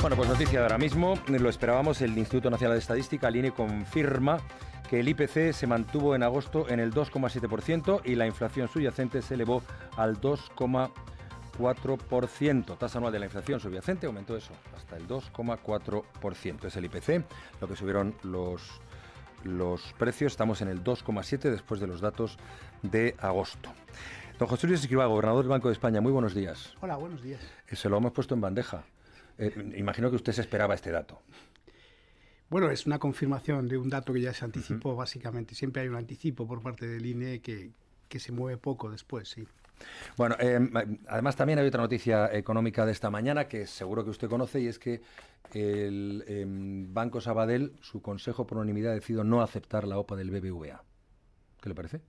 Bueno, pues noticia de ahora mismo, lo esperábamos, el Instituto Nacional de Estadística, el INE, confirma que el IPC se mantuvo en agosto en el 2,7% y la inflación subyacente se elevó al 2,4%. Tasa anual de la inflación subyacente aumentó eso, hasta el 2,4%. Es el IPC, lo que subieron los precios. Estamos en el 2,7% después de los datos de agosto. Don José Luis Escrivá, gobernador del Banco de España, muy buenos días. Hola, buenos días. Se lo hemos puesto en bandeja. Imagino que usted se esperaba este dato. Bueno, es una confirmación de un dato que ya se anticipó, básicamente. Siempre hay un anticipo por parte del INE que se mueve poco después, sí. Bueno, además también hay otra noticia económica de esta mañana que seguro que usted conoce, y es que el Banco Sabadell, su consejo por unanimidad, ha decidido no aceptar la OPA del BBVA. ¿Qué le parece?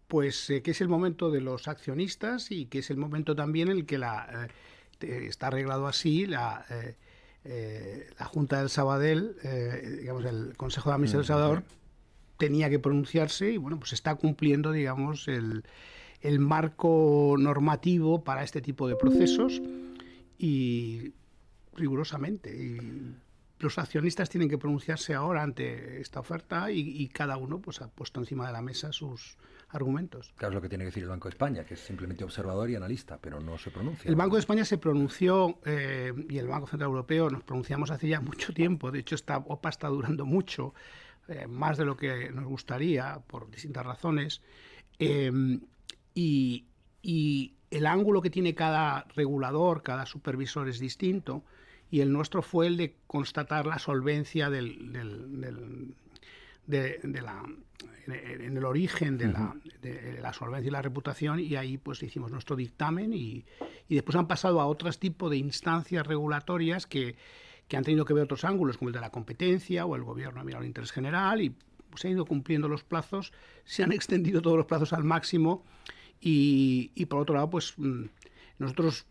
Pues que es el momento de los accionistas y que es el momento también en el que está arreglado así la Junta del Sabadell, digamos el Consejo de Administración del Sabadell, tenía que pronunciarse y bueno, pues está cumpliendo, digamos, el marco normativo para este tipo de procesos y rigurosamente. Y los accionistas tienen que pronunciarse ahora ante esta oferta y cada uno pues ha puesto encima de la mesa sus argumentos. Claro, es lo que tiene que decir el Banco de España, que es simplemente observador y analista, pero no se pronuncia. El Banco de España se pronunció y el Banco Central Europeo nos pronunciamos hace ya mucho tiempo. De hecho, esta OPA está durando mucho, más de lo que nos gustaría, por distintas razones. Y el ángulo que tiene cada regulador, cada supervisor es distinto, y el nuestro fue el de constatar la solvencia en el origen de la solvencia y la reputación, y ahí pues hicimos nuestro dictamen y después han pasado a otros tipos de instancias regulatorias que han tenido que ver otros ángulos, como el de la competencia o el gobierno ha mirado el interés general y se han ido cumpliendo los plazos, se han extendido todos los plazos al máximo y por otro lado pues nosotros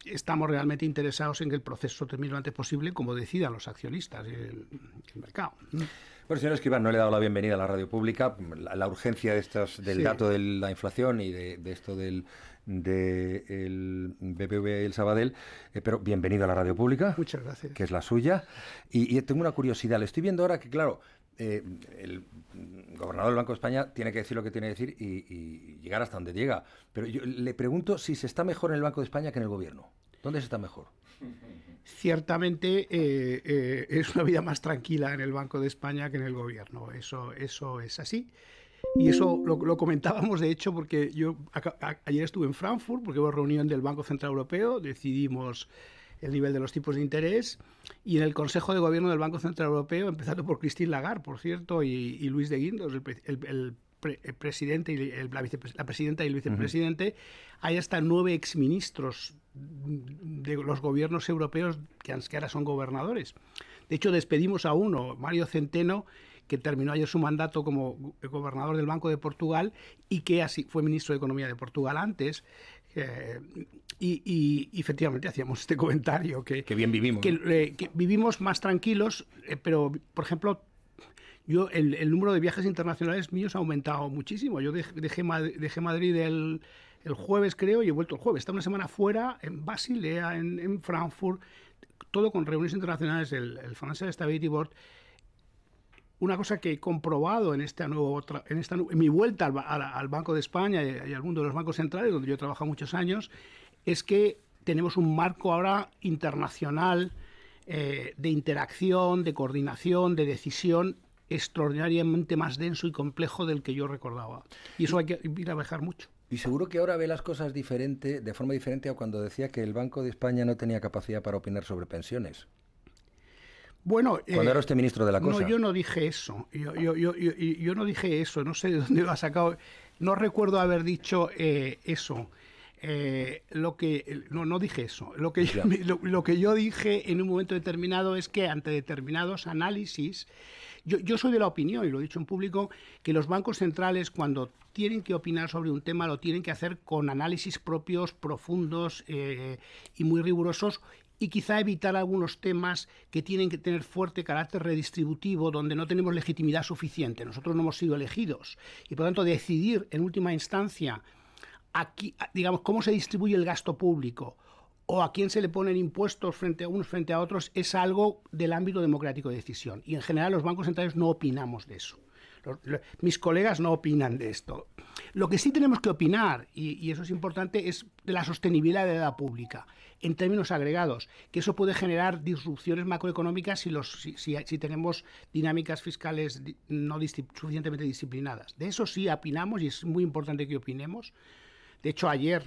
estamos realmente interesados en que el proceso termine lo antes posible, como decidan los accionistas y el mercado. Bueno, señor Escrivá, no le he dado la bienvenida a la radio pública. La urgencia del sí. dato de la inflación y de esto del BBVA y el Sabadell, pero bienvenido a la radio pública. Muchas gracias. Que es la suya. Y tengo una curiosidad. Le estoy viendo ahora que, claro, el gobernador del Banco de España tiene que decir lo que tiene que decir y llegar hasta donde llega. Pero yo le pregunto si se está mejor en el Banco de España que en el gobierno. ¿Dónde se está mejor? Ciertamente es una vida más tranquila en el Banco de España que en el gobierno. Eso es así. Y eso lo comentábamos, de hecho, porque yo ayer estuve en Frankfurt, porque hubo reunión del Banco Central Europeo, decidimos el nivel de los tipos de interés, y en el Consejo de Gobierno del Banco Central Europeo, empezando por Christine Lagarde, por cierto, y Luis de Guindos, el presidente y la presidenta y el vicepresidente, hay hasta 9 exministros de los gobiernos europeos que ahora son gobernadores. De hecho, despedimos a uno, Mario Centeno, que terminó ayer su mandato como gobernador del Banco de Portugal y que así fue ministro de Economía de Portugal antes. Y efectivamente hacíamos este comentario que bien vivimos, ¿no? que vivimos más tranquilos, pero por ejemplo el número de viajes internacionales míos ha aumentado muchísimo. Yo dejé Madrid el jueves, creo, y he vuelto el jueves. Está una semana fuera en Basilea, en Frankfurt, todo con reuniones internacionales, el Financial Stability Board. Una cosa que he comprobado en mi vuelta al Banco de España y al mundo de los bancos centrales, donde yo he trabajado muchos años, es que tenemos un marco ahora internacional de interacción, de coordinación, de decisión extraordinariamente más denso y complejo del que yo recordaba. Y eso hay que ir a bajar mucho. Y seguro que ahora ve las cosas de forma diferente a cuando decía que el Banco de España no tenía capacidad para opinar sobre pensiones. Bueno, cuando era usted ministro de la cosa. No, yo no dije eso. Yo no dije eso. No sé de dónde lo ha sacado. No recuerdo haber dicho eso. No dije eso. Lo que yo dije en un momento determinado es que ante determinados análisis, yo soy de la opinión, y lo he dicho en público, que los bancos centrales, cuando tienen que opinar sobre un tema, lo tienen que hacer con análisis propios, profundos y muy rigurosos, y quizá evitar algunos temas que tienen que tener fuerte carácter redistributivo, donde no tenemos legitimidad suficiente. Nosotros no hemos sido elegidos. Y por lo tanto, decidir en última instancia aquí, digamos, cómo se distribuye el gasto público o a quién se le ponen impuestos frente a unos frente a otros es algo del ámbito democrático de decisión. Y en general los bancos centrales no opinamos de eso. Mis colegas no opinan de esto. Lo que sí tenemos que opinar, y eso es importante, es de la sostenibilidad de la deuda pública en términos agregados, que eso puede generar disrupciones macroeconómicas si tenemos dinámicas fiscales no suficientemente disciplinadas. De eso sí opinamos y es muy importante que opinemos. De hecho, ayer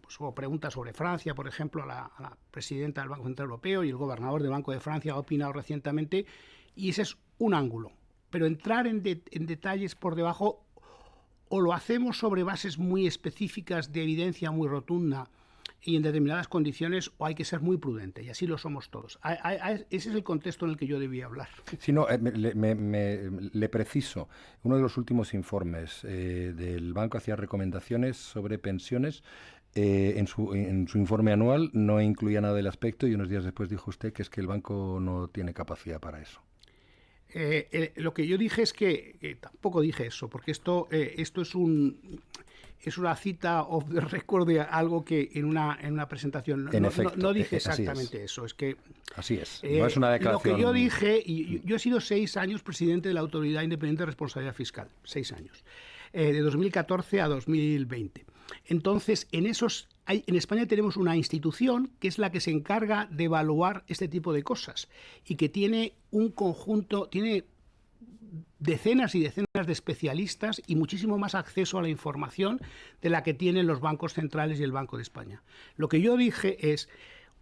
pues, hubo preguntas sobre Francia, por ejemplo, a la presidenta del Banco Central Europeo, y el gobernador del Banco de Francia ha opinado recientemente, y ese es un ángulo. Pero entrar en detalles por debajo, o lo hacemos sobre bases muy específicas de evidencia muy rotunda y en determinadas condiciones, o hay que ser muy prudente, y así lo somos todos. Ese es el contexto en el que yo debía hablar. Sí, no, le preciso. Uno de los últimos informes del banco hacía recomendaciones sobre pensiones. En su informe anual no incluía nada del aspecto, y unos días después dijo usted que es que el banco no tiene capacidad para eso. Lo que yo dije es que tampoco dije eso, porque esto es una cita off the record de algo que en una presentación no dije exactamente eso. Es que así es. No es una declaración. Lo que yo dije, y yo he sido 6 años presidente de la Autoridad Independiente de Responsabilidad Fiscal, 6 años, de 2014 a 2020. Entonces, en España tenemos una institución que es la que se encarga de evaluar este tipo de cosas y que tiene un conjunto, tiene decenas y decenas de especialistas y muchísimo más acceso a la información de la que tienen los bancos centrales y el Banco de España. Lo que yo dije es,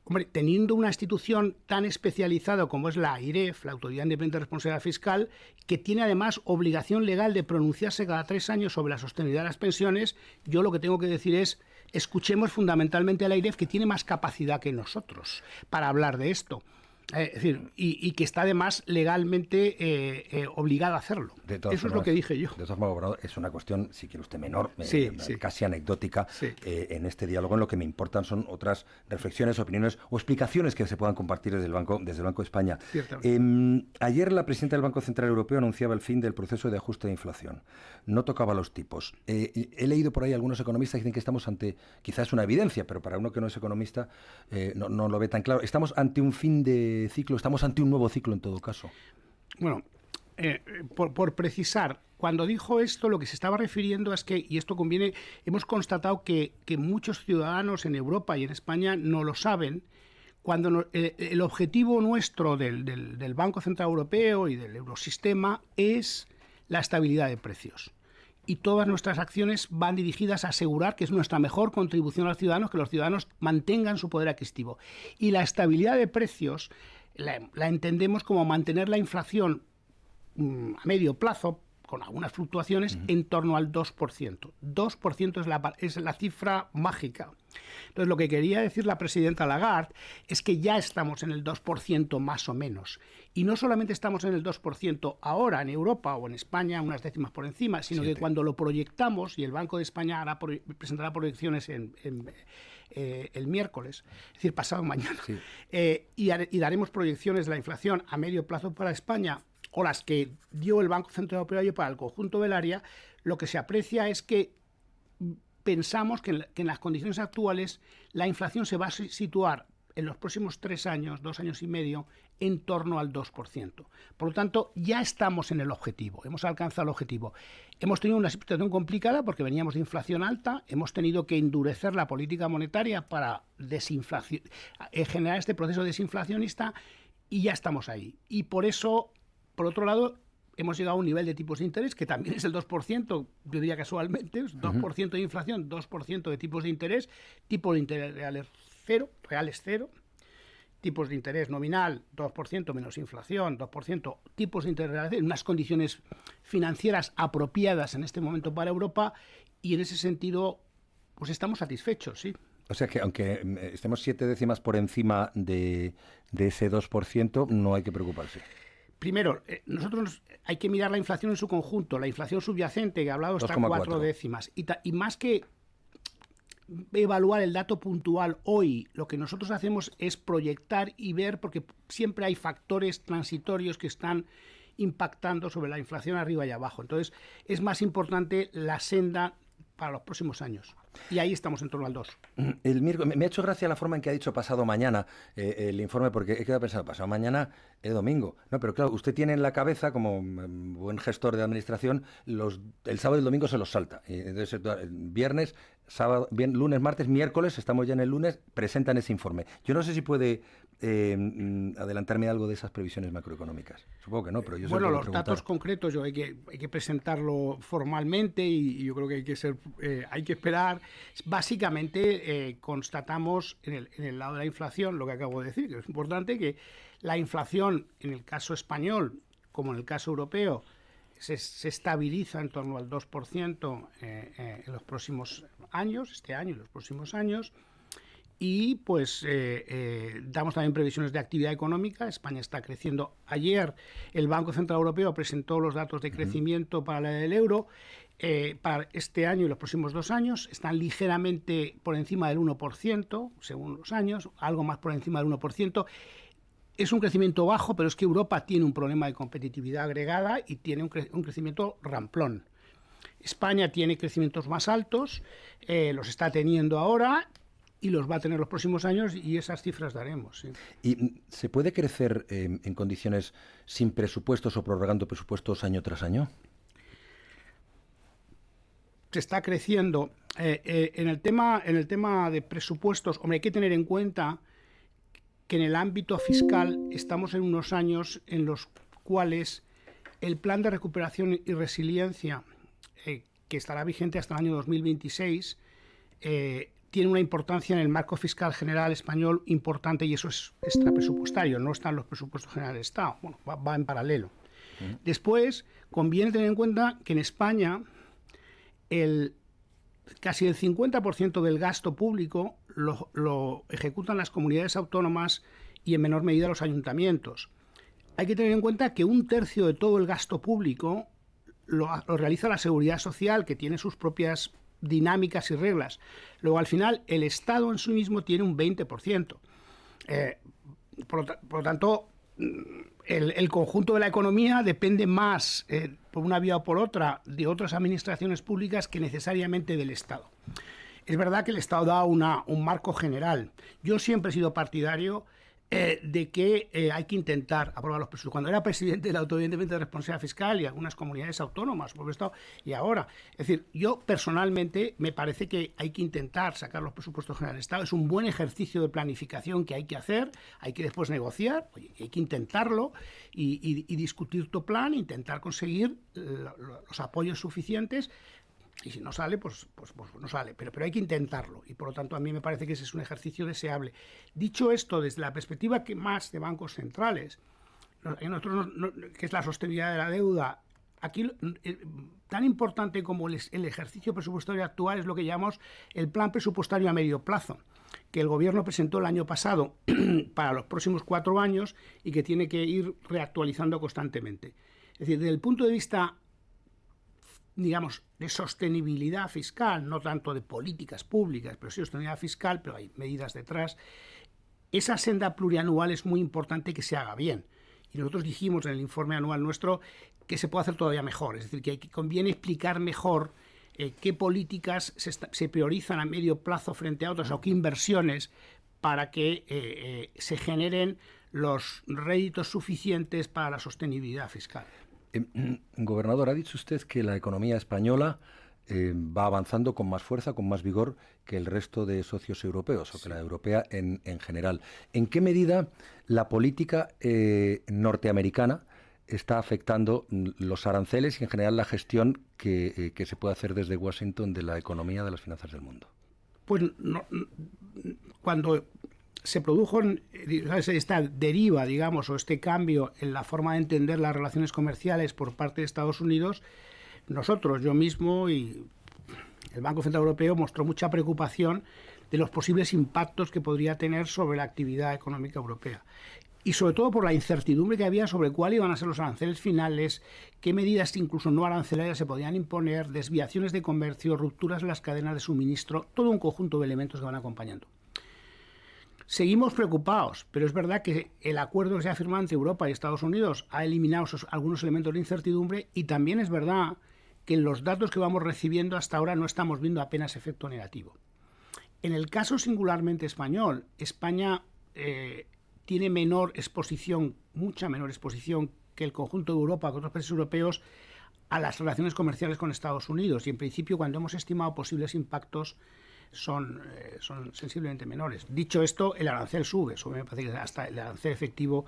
hombre, teniendo una institución tan especializada como es la AIREF, la Autoridad Independiente de Responsabilidad Fiscal, que tiene además obligación legal de pronunciarse cada 3 años sobre la sostenibilidad de las pensiones, yo lo que tengo que decir es, escuchemos fundamentalmente a la AIREF, que tiene más capacidad que nosotros para hablar de esto. Es decir, y que está además legalmente obligado a hacerlo. Eso es lo que dije yo. De todas formas, es una cuestión, si quiere usted, menor, sí. casi anecdótica. Sí. En este diálogo, en lo que me importan son otras reflexiones, opiniones o explicaciones que se puedan compartir desde el Banco de España. Ayer la presidenta del Banco Central Europeo anunciaba el fin del proceso de ajuste de inflación. No tocaba los tipos. He leído por ahí algunos economistas que dicen que estamos ante, quizás una evidencia, pero para uno que no es economista no lo ve tan claro. Estamos ante un fin de ciclo, estamos ante un nuevo ciclo en todo caso. Bueno, por precisar, cuando dijo esto, lo que se estaba refiriendo es que, y esto conviene, hemos constatado que muchos ciudadanos en Europa y en España no lo saben, cuando el objetivo nuestro del Banco Central Europeo y del Eurosistema es la estabilidad de precios. Y todas nuestras acciones van dirigidas a asegurar que es nuestra mejor contribución a los ciudadanos, que los ciudadanos mantengan su poder adquisitivo. Y la estabilidad de precios la entendemos como mantener la inflación a medio plazo, con algunas fluctuaciones, en torno al 2%. 2% es la cifra mágica. Entonces, lo que quería decir la presidenta Lagarde es que ya estamos en el 2% más o menos. Y no solamente estamos en el 2% ahora en Europa o en España, unas décimas por encima, sino que cuando lo proyectamos, y el Banco de España presentará proyecciones el miércoles, es decir, pasado mañana, y daremos proyecciones de la inflación a medio plazo para España, o las que dio el Banco Central Europeo para el conjunto del área, lo que se aprecia es que pensamos que en las condiciones actuales la inflación se va a situar en los próximos 3 años, 2 años y medio, en torno al 2%. Por lo tanto, ya estamos en el objetivo, hemos alcanzado el objetivo. Hemos tenido una situación complicada porque veníamos de inflación alta, hemos tenido que endurecer la política monetaria para generar este proceso desinflacionista, y ya estamos ahí. Y por eso, por otro lado, hemos llegado a un nivel de tipos de interés que también es el 2%, yo diría casualmente, 2% de inflación, 2% de tipos de interés reales cero, tipos de interés nominal 2% menos inflación, 2%, tipos de interés reales en unas condiciones financieras apropiadas en este momento para Europa, y en ese sentido pues estamos satisfechos, sí. O sea que aunque estemos 7 décimas por encima de ese 2%, no hay que preocuparse. Primero, nosotros hay que mirar la inflación en su conjunto. La inflación subyacente, que he hablado, está en 4 décimas. Y más que evaluar el dato puntual hoy, lo que nosotros hacemos es proyectar y ver, porque siempre hay factores transitorios que están impactando sobre la inflación arriba y abajo. Entonces, es más importante la senda para los próximos años. Y ahí estamos en torno al 2. El miércoles, me ha hecho gracia la forma en que ha dicho pasado mañana el informe, porque he quedado pensando, pasado mañana es domingo. No, pero claro, usted tiene en la cabeza, como buen gestor de administración, el sábado y el domingo se los salta. Y entonces, viernes, sábado, lunes, martes, miércoles, estamos ya en el lunes, presentan ese informe. Yo no sé si puede adelantarme algo de esas previsiones macroeconómicas. Supongo que no, pero yo sé. Bueno, los datos concretos hay que presentarlo formalmente y yo creo que hay que esperar. Básicamente constatamos en el lado de la inflación, lo que acabo de decir, que es importante, que la inflación en el caso español, como en el caso europeo, se estabiliza en torno al 2% en los próximos años, este año y los próximos años. Y pues damos también previsiones de actividad económica. España está creciendo. Ayer el Banco Central Europeo presentó los datos de crecimiento para el euro para este año y los próximos 2 años. Están ligeramente por encima del 1%, según los años, algo más por encima del 1%. Es un crecimiento bajo, pero es que Europa tiene un problema de competitividad agregada y tiene un crecimiento ramplón. España tiene crecimientos más altos, los está teniendo ahora y los va a tener los próximos años y esas cifras daremos. Sí. ¿Y se puede crecer en condiciones sin presupuestos o prorrogando presupuestos año tras año? Se está creciendo. En el tema de presupuestos, hombre, hay que tener en cuenta que en el ámbito fiscal estamos en unos años en los cuales el plan de recuperación y resiliencia, que estará vigente hasta el año 2026, tiene una importancia en el marco fiscal general español importante, y eso es extrapresupuestario, no están los presupuestos generales del Estado, bueno, va en paralelo. Después, conviene tener en cuenta que en España casi el 50% del gasto público lo ejecutan las comunidades autónomas y en menor medida los ayuntamientos. Hay que tener en cuenta que 1/3 de todo el gasto público lo realiza la Seguridad Social, que tiene sus propias dinámicas y reglas. Luego, al final, el Estado en sí mismo tiene un 20%. Por lo tanto, el conjunto de la economía depende más, por una vía o por otra, de otras administraciones públicas que necesariamente del Estado. Es verdad que el Estado da un marco general. Yo siempre he sido partidario de que hay que intentar aprobar los presupuestos. Cuando era presidente de la Autoridad Independiente de Responsabilidad Fiscal y algunas comunidades autónomas, por el Estado, y ahora. Es decir, yo personalmente me parece que hay que intentar sacar los presupuestos generales del Estado. Es un buen ejercicio de planificación que hay que hacer, hay que después negociar, hay que intentarlo y discutir tu plan, intentar conseguir los apoyos suficientes. Y si no sale, pues no sale. Pero hay que intentarlo. Y por lo tanto, a mí me parece que ese es un ejercicio deseable. Dicho esto, desde la perspectiva que más de bancos centrales, que es la sostenibilidad de la deuda, aquí tan importante como el ejercicio presupuestario actual es lo que llamamos el plan presupuestario a medio plazo, que el Gobierno presentó el año pasado para los próximos 4 años y que tiene que ir reactualizando constantemente. Es decir, desde el punto de vista, digamos, de sostenibilidad fiscal, no tanto de políticas públicas, pero sí sostenibilidad fiscal, pero hay medidas detrás. Esa senda plurianual es muy importante que se haga bien. Y nosotros dijimos en el informe anual nuestro que se puede hacer todavía mejor. Es decir, que conviene explicar mejor qué políticas se priorizan a medio plazo frente a otras o qué inversiones para que se generen los réditos suficientes para la sostenibilidad fiscal. Gobernador, ha dicho usted que la economía española va avanzando con más fuerza, con más vigor que el resto de socios europeos, o que la europea en general. ¿En qué medida la política norteamericana está afectando los aranceles y en general la gestión que se puede hacer desde Washington de la economía, de las finanzas del mundo? Pues cuando se produjo esta deriva, digamos, o este cambio en la forma de entender las relaciones comerciales por parte de Estados Unidos, nosotros, yo mismo y el Banco Central Europeo, mostró mucha preocupación de los posibles impactos que podría tener sobre la actividad económica europea. Y sobre todo por la incertidumbre que había sobre cuáles iban a ser los aranceles finales, qué medidas incluso no arancelarias se podían imponer, desviaciones de comercio, rupturas en las cadenas de suministro, todo un conjunto de elementos que van acompañando. Seguimos preocupados, pero es verdad que el acuerdo que se ha firmado entre Europa y Estados Unidos ha eliminado algunos elementos de incertidumbre, y también es verdad que en los datos que vamos recibiendo hasta ahora no estamos viendo apenas efecto negativo. En el caso singularmente español, España tiene menor exposición, mucha menor exposición que el conjunto de Europa, que otros países europeos, a las relaciones comerciales con Estados Unidos. Y en principio, cuando hemos estimado posibles impactos, son sensiblemente menores. Dicho esto, el arancel sube me parece que hasta el arancel efectivo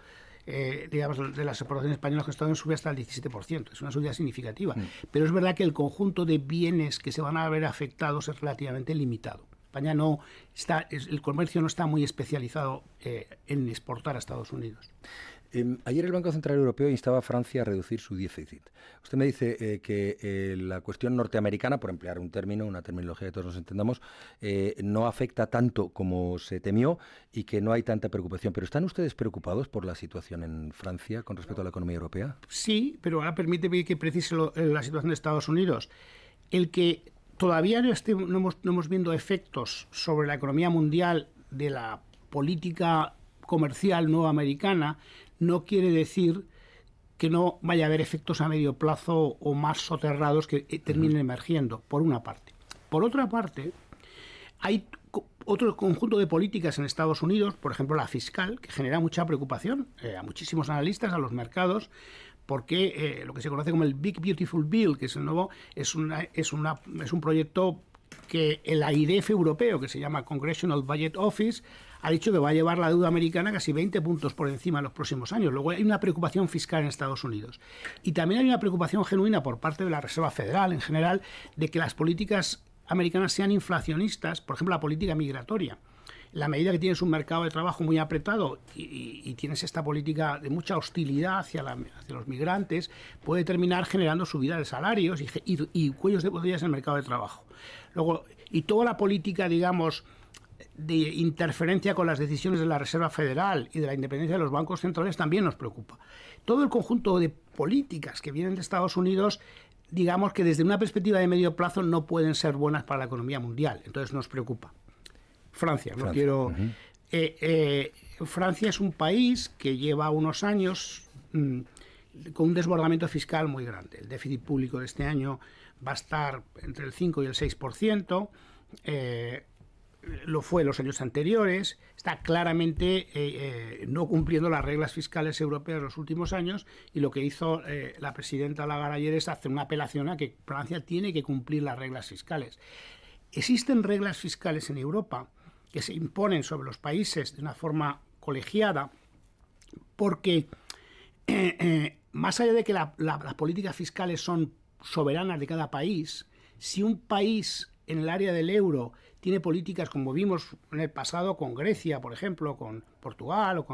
digamos, de las exportaciones españolas que Estados Unidos sube hasta el 17%. Es una subida significativa. Pero es verdad que el conjunto de bienes que se van a ver afectados es relativamente limitado. España no está, el comercio no está muy especializado en exportar a Estados Unidos. Ayer el Banco Central Europeo instaba a Francia a reducir su déficit. Usted me dice que la cuestión norteamericana, por emplear un término, una terminología que todos nos entendamos, no afecta tanto como se temió y que no hay tanta preocupación. ¿Pero están ustedes preocupados por la situación en Francia con respecto a la economía europea? Sí, pero ahora permíteme que precise la situación de Estados Unidos. El que todavía no hemos viendo efectos sobre la economía mundial de la política comercial nueva americana no quiere decir que no vaya a haber efectos a medio plazo o más soterrados que terminen emergiendo, por una parte. Por otra parte, hay otro conjunto de políticas en Estados Unidos, por ejemplo la fiscal, que genera mucha preocupación a muchísimos analistas, a los mercados, porque lo que se conoce como el Big Beautiful Bill, que es el nuevo, es un proyecto que el AIREF europeo, que se llama Congressional Budget Office, ha dicho que va a llevar la deuda americana casi 20 puntos por encima en los próximos años. Luego hay una preocupación fiscal en Estados Unidos. Y también hay una preocupación genuina por parte de la Reserva Federal en general de que las políticas americanas sean inflacionistas, por ejemplo la política migratoria. En la medida que tienes un mercado de trabajo muy apretado y tienes esta política de mucha hostilidad hacia los migrantes, puede terminar generando subida de salarios y cuellos de botellas en el mercado de trabajo. Luego, y toda la política, digamos, de interferencia con las decisiones de la Reserva Federal y de la independencia de los bancos centrales también nos preocupa. Todo el conjunto de políticas que vienen de Estados Unidos, digamos que desde una perspectiva de medio plazo no pueden ser buenas para la economía mundial. Entonces nos preocupa. Francia. Francia es un país que lleva unos años con un desbordamiento fiscal muy grande. El déficit público de este año va a estar entre el 5 y el 6%. Lo fue en los años anteriores, está claramente no cumpliendo las reglas fiscales europeas en los últimos años, y lo que hizo la presidenta Lagarde ayer es hacer una apelación a que Francia tiene que cumplir las reglas fiscales. Existen reglas fiscales en Europa que se imponen sobre los países de una forma colegiada porque más allá de que las políticas fiscales son soberanas de cada país, si un país en el área del euro tiene políticas, como vimos en el pasado con Grecia, por ejemplo, con Portugal,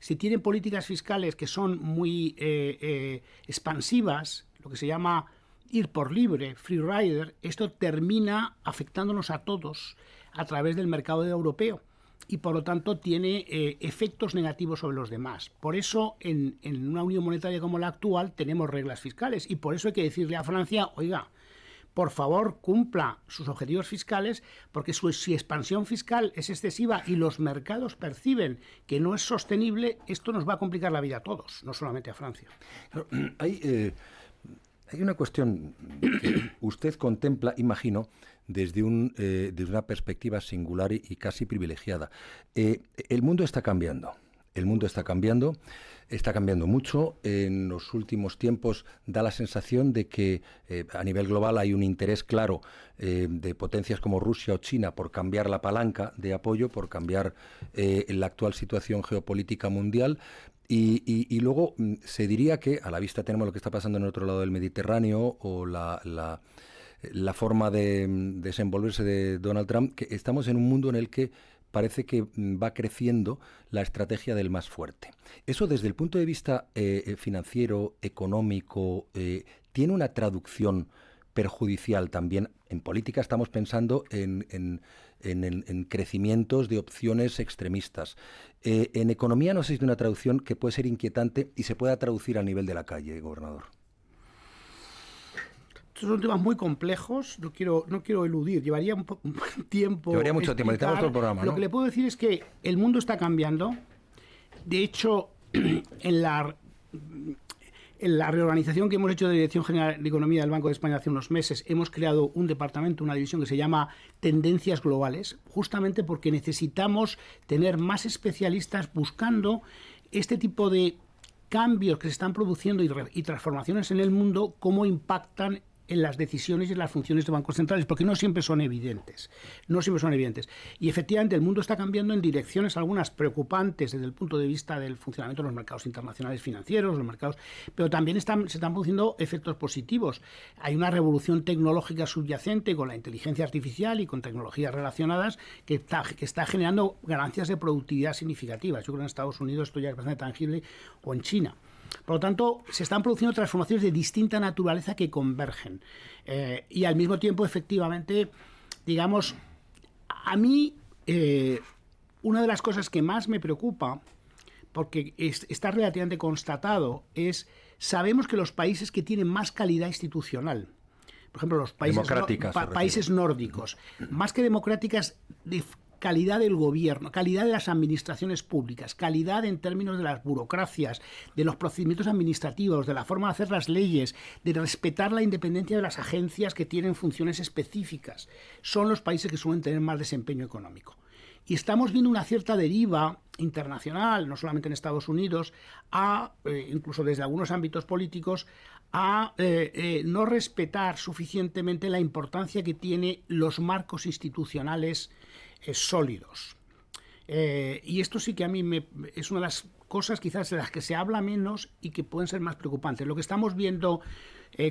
si tienen políticas fiscales que son muy expansivas, lo que se llama ir por libre, free rider, esto termina afectándonos a todos a través del mercado europeo y por lo tanto tiene efectos negativos sobre los demás. Por eso en una unión monetaria como la actual tenemos reglas fiscales y por eso hay que decirle a Francia, oiga, por favor, cumpla sus objetivos fiscales, porque si expansión fiscal es excesiva y los mercados perciben que no es sostenible, esto nos va a complicar la vida a todos, no solamente a Francia. Hay una cuestión que usted contempla, imagino, desde una perspectiva singular y casi privilegiada. El mundo está cambiando. El mundo está cambiando mucho. En los últimos tiempos da la sensación de que a nivel global hay un interés claro de potencias como Rusia o China por cambiar la palanca de apoyo, por cambiar la actual situación geopolítica mundial. Y luego se diría que, a la vista tenemos lo que está pasando en el otro lado del Mediterráneo o la forma de desenvolverse de Donald Trump, que estamos en un mundo en el que parece que va creciendo la estrategia del más fuerte. Eso desde el punto de vista financiero, económico, tiene una traducción perjudicial también. En política estamos pensando en crecimientos de opciones extremistas. En economía no sé si tiene una traducción que puede ser inquietante y se pueda traducir a nivel de la calle, gobernador. Estos son temas muy complejos, no quiero eludir, llevaría un tiempo. Llevaría mucho tiempo, necesitamos todo el programa, ¿no? Lo que le puedo decir es que el mundo está cambiando. De hecho, en En la reorganización que hemos hecho de la Dirección General de Economía del Banco de España hace unos meses, hemos creado un departamento, una división que se llama Tendencias Globales, justamente porque necesitamos tener más especialistas buscando este tipo de cambios que se están produciendo y transformaciones en el mundo, cómo impactan en las decisiones y en las funciones de bancos centrales, porque no siempre son evidentes. No siempre son evidentes. Y efectivamente el mundo está cambiando en direcciones algunas preocupantes desde el punto de vista del funcionamiento de los mercados internacionales financieros, los mercados, pero también se están produciendo efectos positivos. Hay una revolución tecnológica subyacente con la inteligencia artificial y con tecnologías relacionadas que está generando ganancias de productividad significativas. Yo creo que en Estados Unidos esto ya es bastante tangible, o en China. Por lo tanto, se están produciendo transformaciones de distinta naturaleza que convergen. Y al mismo tiempo, efectivamente, digamos, a mí una de las cosas que más me preocupa, porque está relativamente constatado, es sabemos que los países que tienen más calidad institucional, por ejemplo, los países nórdicos, más que democráticas, de calidad del gobierno, calidad de las administraciones públicas, calidad en términos de las burocracias, de los procedimientos administrativos, de la forma de hacer las leyes, de respetar la independencia de las agencias que tienen funciones específicas. Son los países que suelen tener más desempeño económico. Y estamos viendo una cierta deriva internacional, no solamente en Estados Unidos, incluso desde algunos ámbitos políticos, a no respetar suficientemente la importancia que tienen los marcos institucionales sólidos. Y esto sí que a mí es una de las cosas quizás de las que se habla menos y que pueden ser más preocupantes. Lo que estamos viendo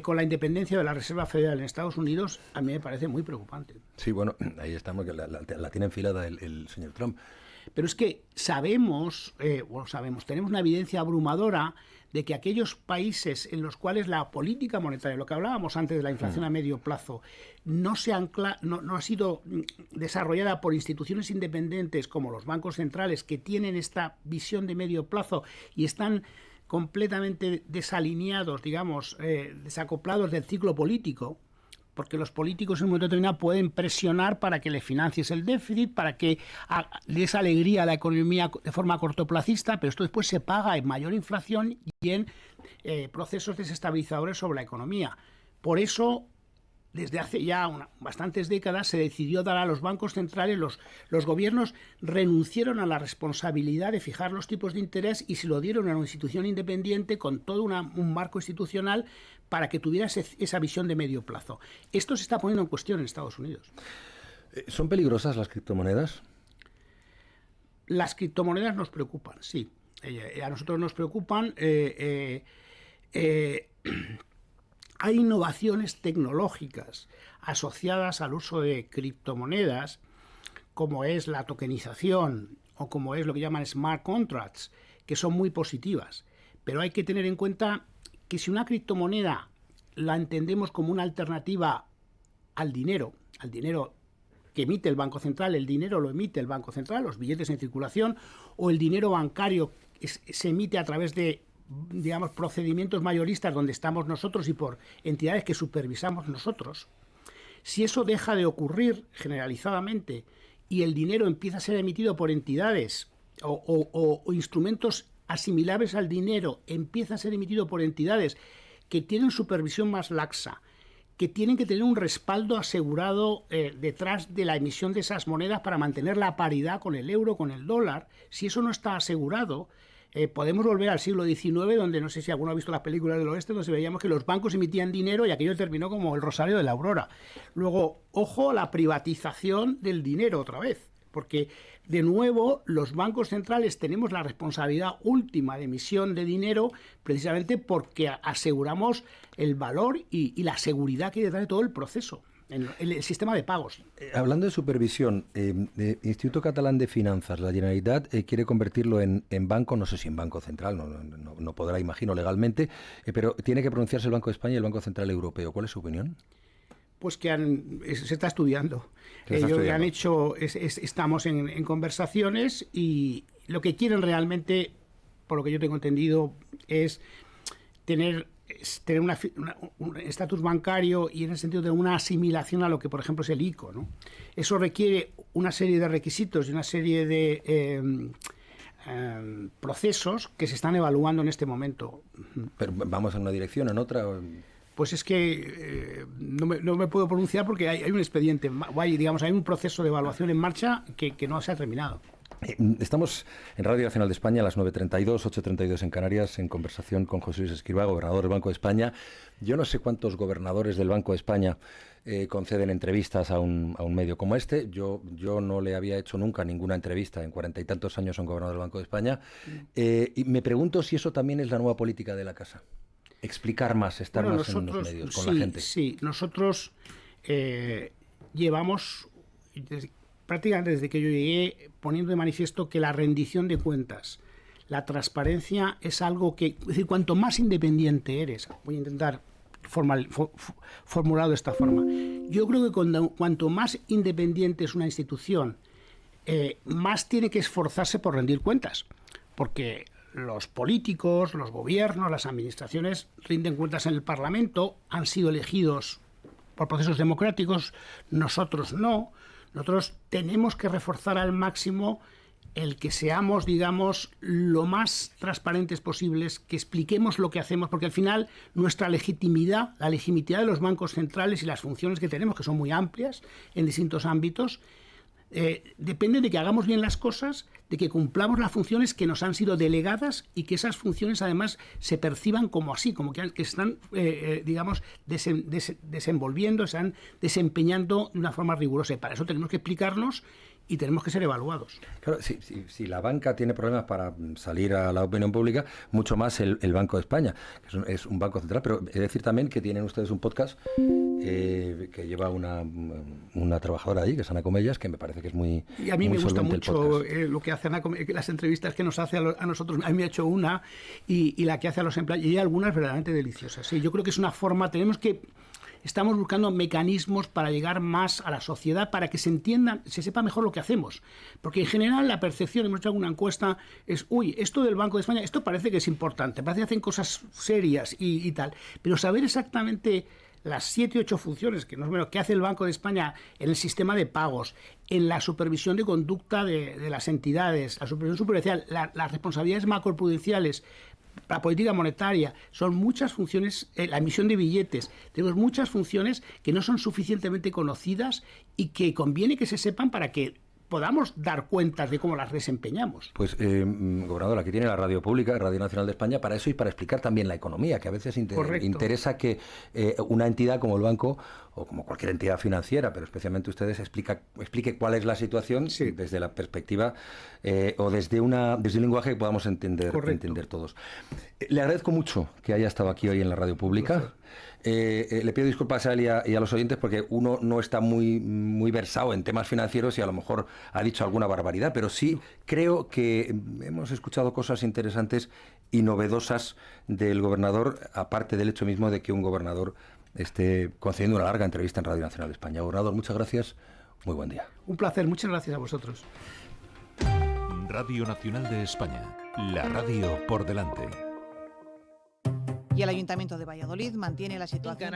con la independencia de la Reserva Federal en Estados Unidos a mí me parece muy preocupante. Sí, bueno, ahí estamos, que la tiene enfilada el señor Trump. Pero es que tenemos una evidencia abrumadora de que aquellos países en los cuales la política monetaria, lo que hablábamos antes de la inflación a medio plazo, no ha sido desarrollada por instituciones independientes como los bancos centrales, que tienen esta visión de medio plazo y están completamente desalineados, digamos, desacoplados del ciclo político, porque los políticos en un momento determinado pueden presionar para que le financies el déficit, para que des alegría a la economía de forma cortoplacista, pero esto después se paga en mayor inflación y en procesos desestabilizadores sobre la economía. Por eso, desde hace ya bastantes décadas se decidió dar a los bancos centrales, los gobiernos renunciaron a la responsabilidad de fijar los tipos de interés y se lo dieron a una institución independiente con todo un marco institucional para que tuviera esa visión de medio plazo. Esto se está poniendo en cuestión en Estados Unidos. ¿Son peligrosas las criptomonedas? Las criptomonedas nos preocupan, sí. A nosotros nos preocupan. Hay innovaciones tecnológicas asociadas al uso de criptomonedas, como es la tokenización o como es lo que llaman smart contracts, que son muy positivas. Pero hay que tener en cuenta que si una criptomoneda la entendemos como una alternativa al dinero que emite el Banco Central, el dinero lo emite el Banco Central, los billetes en circulación, o el dinero bancario se emite a través de, digamos, procedimientos mayoristas donde estamos nosotros y por entidades que supervisamos nosotros. Si eso deja de ocurrir generalizadamente y el dinero empieza a ser emitido por entidades o instrumentos asimilables al dinero empieza a ser emitido por entidades que tienen supervisión más laxa, que tienen que tener un respaldo asegurado detrás de la emisión de esas monedas para mantener la paridad con el euro, con el dólar, si eso no está asegurado, podemos volver al siglo XIX, donde no sé si alguno ha visto las películas del oeste, donde veíamos que los bancos emitían dinero y aquello terminó como el Rosario de la Aurora. Luego, ojo a la privatización del dinero otra vez, porque de nuevo los bancos centrales tenemos la responsabilidad última de emisión de dinero precisamente porque aseguramos el valor y la seguridad que hay detrás de todo el proceso. En el sistema de pagos. Hablando de supervisión, el Instituto Catalán de Finanzas, la Generalitat quiere convertirlo en banco, no sé si en banco central, no podrá, imagino, legalmente, pero tiene que pronunciarse el Banco de España y el Banco Central Europeo. ¿Cuál es su opinión? Pues que se está estudiando. Estamos en conversaciones y lo que quieren realmente, por lo que yo tengo entendido, es tener un estatus bancario y en el sentido de una asimilación a lo que, por ejemplo, es el ICO, ¿no? Eso requiere una serie de requisitos y una serie de procesos que se están evaluando en este momento. Pero ¿vamos en una dirección, en otra? Pues es que no me puedo pronunciar porque hay un expediente, hay un proceso de evaluación en marcha que no se ha terminado. Estamos en Radio Nacional de España a las 9:32, 8:32 en Canarias, en conversación con José Luis Escrivá, gobernador del Banco de España. Yo no sé cuántos gobernadores del Banco de España conceden entrevistas a un medio como este. Yo no le había hecho nunca ninguna entrevista en 40 y tantos años a un gobernador del Banco de España. Y me pregunto si eso también es la nueva política de la Casa. Explicar más, estar más en los medios, con la gente. Sí, nosotros llevamos prácticamente desde que yo llegué poniendo de manifiesto que la rendición de cuentas, la transparencia es algo que, es decir, cuanto más independiente eres, voy a intentar formulado de esta forma, yo creo que cuanto más independiente es una institución, más tiene que esforzarse por rendir cuentas, porque los políticos, los gobiernos, las administraciones rinden cuentas en el Parlamento, han sido elegidos por procesos democráticos, nosotros no. Nosotros tenemos que reforzar al máximo el que seamos, digamos, lo más transparentes posibles, que expliquemos lo que hacemos, porque al final nuestra legitimidad, la legitimidad de los bancos centrales y las funciones que tenemos, que son muy amplias en distintos ámbitos, depende de que hagamos bien las cosas, de que cumplamos las funciones que nos han sido delegadas y que esas funciones además se perciban como así, como que están, digamos, desenvolviendo, se están desempeñando de una forma rigurosa. Y para eso tenemos que explicarnos y tenemos que ser evaluados. Claro, si la banca tiene problemas para salir a la opinión pública, mucho más el Banco de España, que es un banco central, pero he de decir también que tienen ustedes un podcast que lleva una trabajadora allí, que es Ana Comellas, que me parece que es muy y a mí me gusta mucho lo que hace Ana Comellas, las entrevistas que nos hace a nosotros. A mí me ha hecho una y la que hace a los empleados, y hay algunas verdaderamente deliciosas. Sí, yo creo que es una forma, estamos buscando mecanismos para llegar más a la sociedad, para que se entienda, se sepa mejor lo que hacemos. Porque en general la percepción, hemos hecho alguna encuesta, es, esto del Banco de España, esto parece que es importante, parece que hacen cosas serias y tal, pero saber exactamente las 7 u 8 funciones que hace el Banco de España en el sistema de pagos, en la supervisión de conducta de las entidades, la supervisión superficial, las responsabilidades macroprudenciales, la política monetaria, son muchas funciones, la emisión de billetes, tenemos muchas funciones que no son suficientemente conocidas y que conviene que se sepan para que podamos dar cuentas de cómo las desempeñamos. Pues, gobernador, aquí tiene la radio pública, Radio Nacional de España, para eso y para explicar también la economía, que a veces interesa que una entidad como el banco, o como cualquier entidad financiera, pero especialmente ustedes, explique cuál es la situación desde la perspectiva o desde un lenguaje que podamos entender todos. Le agradezco mucho que haya estado aquí hoy en la radio pública. Le pido disculpas a él y a los oyentes porque uno no está muy versado en temas financieros y a lo mejor ha dicho alguna barbaridad, pero sí creo que hemos escuchado cosas interesantes y novedosas del gobernador, aparte del hecho mismo de que un gobernador esté concediendo una larga entrevista en Radio Nacional de España. Gobernador, muchas gracias, muy buen día. Un placer, muchas gracias a vosotros. Radio Nacional de España, la radio por delante. Y el Ayuntamiento de Valladolid mantiene la situación.